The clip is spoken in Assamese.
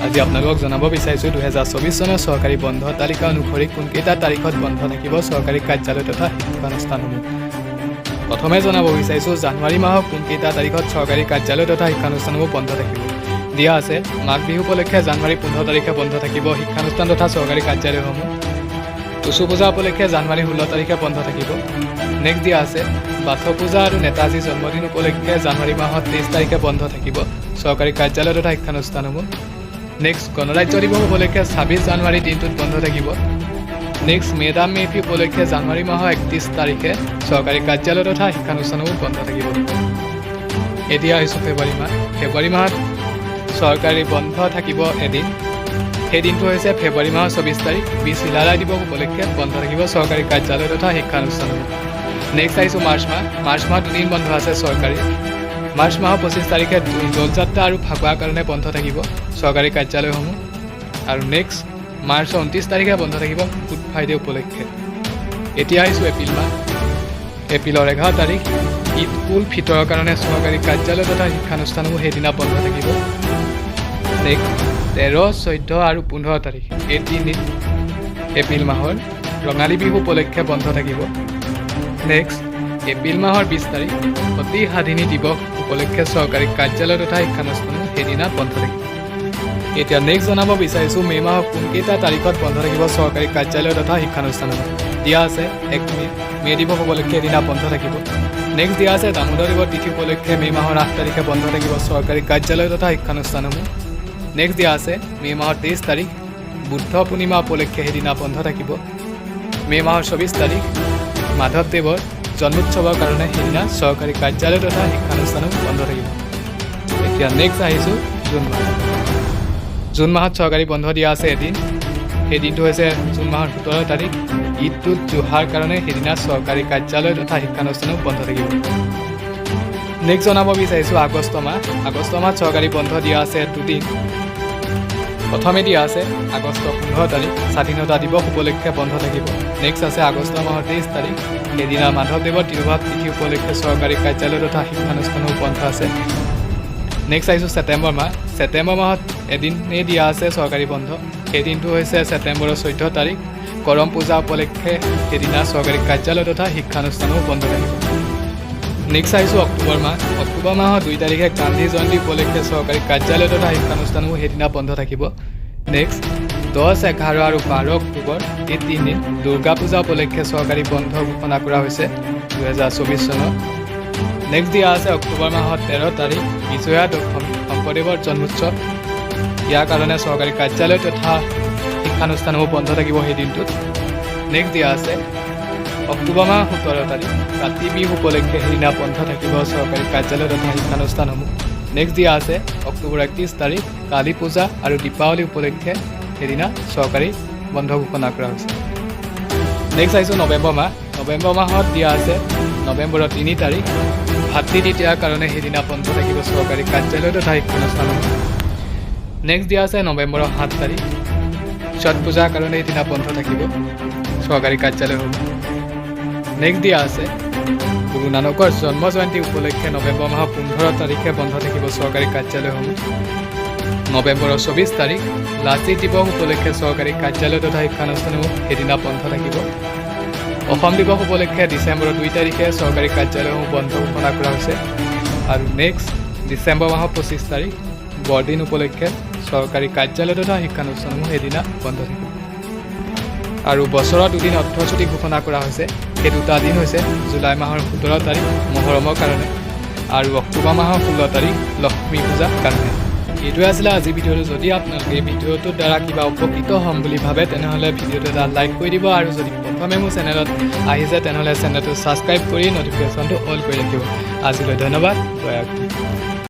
আজি আপোনালোকক জনাব বিচাৰিছোঁ 2024 চনৰ চৰকাৰী বন্ধ তালিকা অনুসৰি কোনকেইটা তাৰিখত বন্ধ থাকিব চৰকাৰী কাৰ্যালয় তথা শিক্ষানুষ্ঠানসমূহ। প্ৰথমে জনাব বিচাৰিছোঁ জানুৱাৰী মাহৰ কোনকেইটা তাৰিখত চৰকাৰী কাৰ্যালয় তথা শিক্ষানুষ্ঠানসমূহ বন্ধ থাকিব। দিয়া আছে মাঘ বিহু উপলক্ষে জানুৱাৰী 15 তাৰিখে বন্ধ থাকিব শিক্ষানুষ্ঠান তথা চৰকাৰী কাৰ্যালয়সমূহ। টুচু পূজা উপলক্ষে জানুৱাৰী 16 তাৰিখে বন্ধ থাকিব। নেক্সট দিয়া আছে বাথৌ পূজা আৰু নেতাজী জন্মদিন উপলক্ষে জানুৱাৰী মাহত 23 তাৰিখে বন্ধ থাকিব চৰকাৰী কাৰ্যালয় তথা শিক্ষানুষ্ঠানসমূহ। নেক্সট গণৰাজ্য দিৱস উপলক্ষে 26 জানুৱাৰী দিনটোত বন্ধ থাকিব। নেক্সট মেডাম মেফি উপলক্ষে জানুৱাৰী মাহৰ 31 তাৰিখে চৰকাৰী কাৰ্যালয় তথা শিক্ষানুষ্ঠানসমূহ বন্ধ থাকিব। এতিয়া আহিছোঁ ফেব্ৰুৱাৰী মাহত চৰকাৰী বন্ধ থাকিব এদিন। সেই দিনটো হৈছে ফেব্ৰুৱাৰী মাহৰ 24 তাৰিখ বীৰ চিলাৰায় দিৱস উপলক্ষে বন্ধ থাকিব চৰকাৰী কাৰ্যালয় তথা শিক্ষানুষ্ঠানসমূহ। নেক্সট আহিছোঁ মাৰ্চ মাহত দুদিন বন্ধ আছে চৰকাৰী। মাৰ্চ মাহৰ 25 তাৰিখে দৌল যাত্ৰা আৰু ফাকুৱাৰ কাৰণে বন্ধ থাকিব চৰকাৰী কাৰ্যালয়সমূহ। আৰু নেক্সট মাৰ্চৰ 29 তাৰিখে বন্ধ থাকিব গুড ফ্ৰাইডে উপলক্ষে। এতিয়া আহিছোঁ এপ্ৰিলৰ 11 তাৰিখ ঈদ উল ফিতৰৰ কাৰণে চৰকাৰী কাৰ্যালয় তথা শিক্ষানুষ্ঠানসমূহ সেইদিনা বন্ধ থাকিব। নেক্সট 13, 14 আৰু 15 তাৰিখ এই 3 দিন এপ্ৰিল মাহৰ ৰঙালী বিহু উপলক্ষে বন্ধ থাকিব। নেক্সট এপ্ৰিল মাহৰ 20 তাৰিখ সতী সাধিনী দিৱস উপলক্ষে চৰকাৰী কাৰ্যালয় তথা শিক্ষানুষ্ঠানসমূহ সেইদিনা বন্ধ থাকিব। এতিয়া নেক্সট জনাব বিচাৰিছোঁ মে' মাহৰ কোনকেইটা তাৰিখত বন্ধ থাকিব চৰকাৰী কাৰ্যালয় তথা শিক্ষানুষ্ঠানসমূহ। দিয়া আছে 1 মে' দিৱস উপলক্ষে এদিনা বন্ধ থাকিব। নেক্সট দিয়া আছে দামোদৰ দিৱস তিথি উপলক্ষে মে' মাহৰ 8 তাৰিখে বন্ধ থাকিব চৰকাৰী কাৰ্যালয় তথা শিক্ষানুষ্ঠানসমূহ। নেক্সট দিয়া আছে মে' মাহৰ 23 তাৰিখ বুদ্ধ পূৰ্ণিমা উপলক্ষে সেইদিনা বন্ধ থাকিব। মে' মাহৰ 24 তাৰিখ মাধৱদেৱৰ জন্মোৎসৱৰ কাৰণে সেইদিনা চৰকাৰী কাৰ্যালয় তথা শিক্ষানুষ্ঠানসমূহ বন্ধ থাকিব। এতিয়া নেক্সট আহিছোঁ জুন মাহত চৰকাৰী বন্ধ দিয়া আছে এদিন। সেই দিনটো হৈছে জুন মাহৰ 17 তাৰিখ ঈদ উল জোহাৰ কাৰণে সেইদিনা চৰকাৰী কাৰ্যালয় তথা শিক্ষানুষ্ঠানসমূহ বন্ধ থাকিব। নেক্সট জনাব বিচাৰিছোঁ আগষ্ট মাহত চৰকাৰী বন্ধ দিয়া আছে 2 দিন। প্ৰথমে দিয়া আছে আগষ্ট 15 তাৰিখ স্বাধীনতা দিৱস উপলক্ষে বন্ধ থাকিব। নেক্সট আছে আগষ্ট মাহৰ 23 তাৰিখ সেইদিনা মাধৱদেৱৰ তিৰুভাৱ তিথি উপলক্ষে চৰকাৰী কাৰ্যালয় তথা শিক্ষানুষ্ঠানসমূহ বন্ধ আছে। নেক্সট আহিছোঁ ছেপ্টেম্বৰ মাহত এদিনেই দিয়া আছে চৰকাৰী বন্ধ। সেই দিনটো হৈছে ছেপ্টেম্বৰৰ 14 তাৰিখ কৰম পূজা উপলক্ষে সেইদিনা চৰকাৰী কাৰ্যালয় তথা শিক্ষানুষ্ঠানসমূহ বন্ধ থাকিব। নেক্সট আহিছোঁ অক্টোবৰ মাহৰ 2 তাৰিখে গান্ধী জয়ন্তী উপলক্ষে চৰকাৰী কাৰ্যালয় তথা শিক্ষানুষ্ঠানসমূহ সেইদিনা বন্ধ থাকিব। নেক্সট 10, 11 আৰু 12 অক্টোবৰ এই 3 দিন দুৰ্গা পূজা উপলক্ষে চৰকাৰী বন্ধ ঘোষণা কৰা হৈছে 2024 চনত। নেক্সট দিয়া আছে অক্টোবৰ মাহৰ 13 তাৰিখ বিজয়া দশমী শংকৰদেৱৰ জন্মোৎসৱ। ইয়াৰ কাৰণে চৰকাৰী কাৰ্যালয় তথা শিক্ষানুষ্ঠানসমূহ বন্ধ থাকিব সেই দিনটোত। নেক্সট দিয়া আছে অক্টোবৰ মাহৰ 17 তাৰিখ কাতি বিহু উপলক্ষে সেইদিনা বন্ধ থাকিব চৰকাৰী কাৰ্যালয় তথা শিক্ষানুষ্ঠানসমূহ। নেক্সট দিয়া আছে অক্টোবৰ 31 তাৰিখ কালী পূজা আৰু দীপাৱলী উপলক্ষে সেইদিনা চৰকাৰী বন্ধ ঘোষণা কৰা হৈছে। নেক্সট আহিছোঁ নৱেম্বৰ মাহত দিয়া আছে নৱেম্বৰৰ 3 তাৰিখ ভাতৃ দ্বিতীয়াৰ কাৰণে সেইদিনা বন্ধ থাকিব চৰকাৰী কাৰ্যালয় তথা শিক্ষানুষ্ঠানসমূহ। নেক্সট দিয়া আছে নৱেম্বৰৰ 7 তাৰিখ ছট পূজাৰ কাৰণে সেইদিনা বন্ধ থাকিব চৰকাৰী কাৰ্যালয়সমূহ। নেক্সট দিয়া আছে গুৰু নানকৰ জন্ম জয়ন্তী উপলক্ষে নৱেম্বৰ মাহৰ 15 তাৰিখে বন্ধ থাকিব চৰকাৰী কাৰ্যালয়সমূহ। নৱেম্বৰৰ 24 তাৰিখ লাচিত দিৱস উপলক্ষে চৰকাৰী কাৰ্যালয় তথা শিক্ষানুষ্ঠানসমূহ সেইদিনা বন্ধ থাকিব। অসম দিৱস উপলক্ষে ডিচেম্বৰৰ 2 তাৰিখে চৰকাৰী কাৰ্যালয়সমূহ বন্ধ ঘোষণা কৰা হৈছে। আৰু নেক্সট ডিচেম্বৰ মাহৰ 25 তাৰিখ বৰদিন উপলক্ষে চৰকাৰী কাৰ্যালয় তথা শিক্ষানুষ্ঠানসমূহ সেইদিনা বন্ধ থাকিব। আৰু বছৰৰ 2 দিন অৰ্থছুটি ঘোষণা কৰা হৈছে। সেই 2টা দিন হৈছে জুলাই মাহৰ 17 তাৰিখ মহৰমৰ কাৰণে আৰু অক্টোবৰ মাহৰ 16 তাৰিখ লক্ষ্মী পূজাৰ কাৰণে। এইটোৱে আছিলে আজিৰ ভিডিঅ'টো। যদি আপোনালোকে এই ভিডিঅ'টোৰ দ্বাৰা কিবা উপকৃত হ'ম বুলি ভাবে তেনেহ'লে ভিডিঅ'টো এটা লাইক কৰি দিব আৰু যদি প্ৰথমে মোৰ চেনেলত আহিছে তেনেহ'লে চেনেলটো ছাবস্ক্ৰাইব কৰি ন'টিফিকেশ্যনটো অল কৰি ৰাখিব। আজিলৈ ধন্যবাদ। জয় আগ।